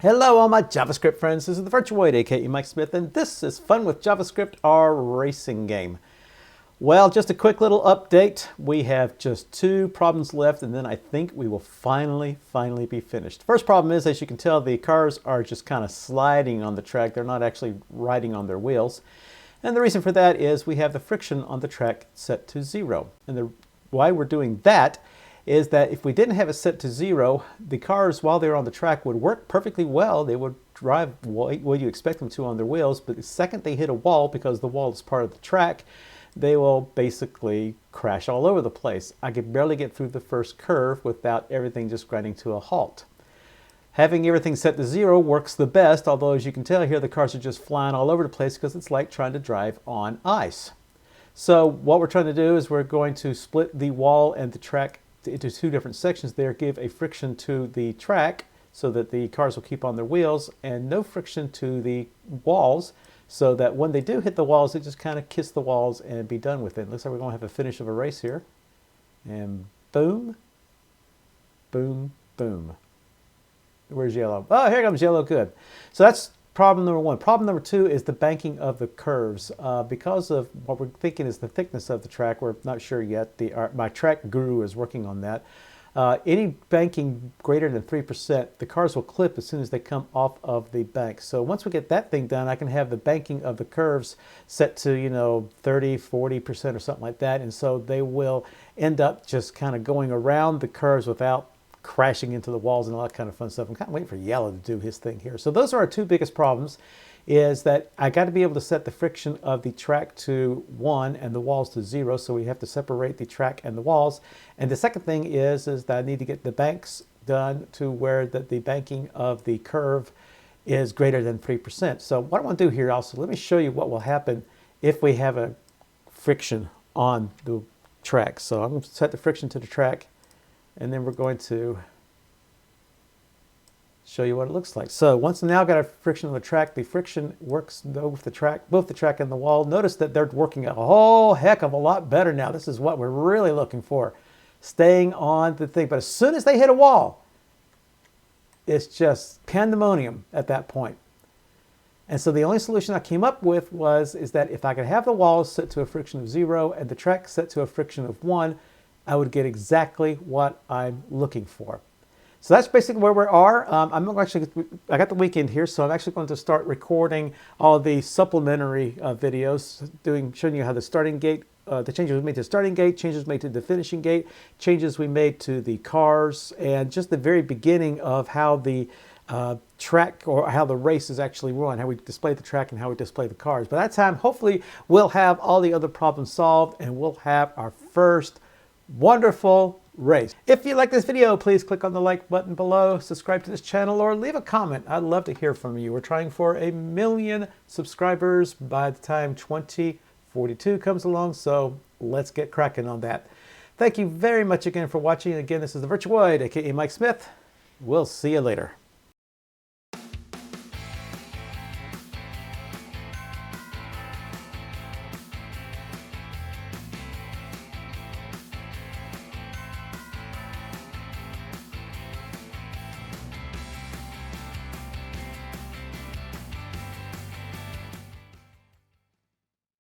Hello all my JavaScript friends, this is the FWJS, aka Mike Smith, and this is Fun with JavaScript, our racing game. Well, just a quick little update. We have just 2 problems left, and then I think we will finally be finished. First problem is, as you can tell, the cars are just kind of sliding on the track. They're not actually riding on their wheels. And the reason for that is we have the friction on the track set to 0. And why we're doing that is that if we didn't have it set to 0, the cars, while they're on the track, would work perfectly well. They would drive what you expect them to on their wheels, but the second they hit a wall, because the wall is part of the track, they will basically crash all over the place. I could barely get through the first curve without everything just grinding to a halt. Having everything set to 0 works the best, although as you can tell here, the cars are just flying all over the place because it's like trying to drive on ice. So what we're trying to do is we're going to split the wall and the track into 2 different sections there, give a friction to the track so that the cars will keep on their wheels, and no friction to the walls so that when they do hit the walls, they just kind of kiss the walls and be done with it. Looks like we're going to have a finish of a race here. And boom, boom, boom. Where's yellow? Oh, here comes yellow. Good. So that's problem number 1. Problem number 2 is the banking of the curves. Because of what we're thinking is the thickness of the track, we're not sure yet. My track guru is working on that. Any banking greater than 3%, the cars will clip as soon as they come off of the bank. So once we get that thing done, I can have the banking of the curves set to, 30, 40% or something like that. And so they will end up just kind of going around the curves without crashing into the walls and all that kind of fun stuff. I'm kind of waiting for Yellow to do his thing here. So those are our 2 biggest problems, is that I got to be able to set the friction of the track to 1 and the walls to 0. So we have to separate the track and the walls. And the second thing is that I need to get the banks done to where the banking of the curve is greater than 3%. So what I want to do here also, let me show you what will happen if we have a friction on the track. So I'm going to set the friction to the track, and then we're going to show you what it looks like. So once now I've got a friction on the track, the friction works both the track and the wall. Notice that they're working a whole heck of a lot better now. This is what we're really looking for, staying on the thing. But as soon as they hit a wall, it's just pandemonium at that point. And so the only solution I came up with is that if I could have the walls set to a friction of 0 and the track set to a friction of 1, I would get exactly what I'm looking for. So that's basically where we are. I got the weekend here, so I'm actually going to start recording all the supplementary videos, showing you how the starting gate, the changes we made to the starting gate, changes made to the finishing gate, changes we made to the cars, and just the very beginning of how the track, or how the race is actually run, how we display the track and how we display the cars. By that time, hopefully, we'll have all the other problems solved, and we'll have our first wonderful race. If you like this video, please click on the like button below, subscribe to this channel, or leave a comment. I'd love to hear from you. We're trying for 1 million subscribers by the time 2042 comes along, so let's get cracking on that. Thank you very much again for watching. Again, this is the FWJS, aka Mike Smith. We'll see you later.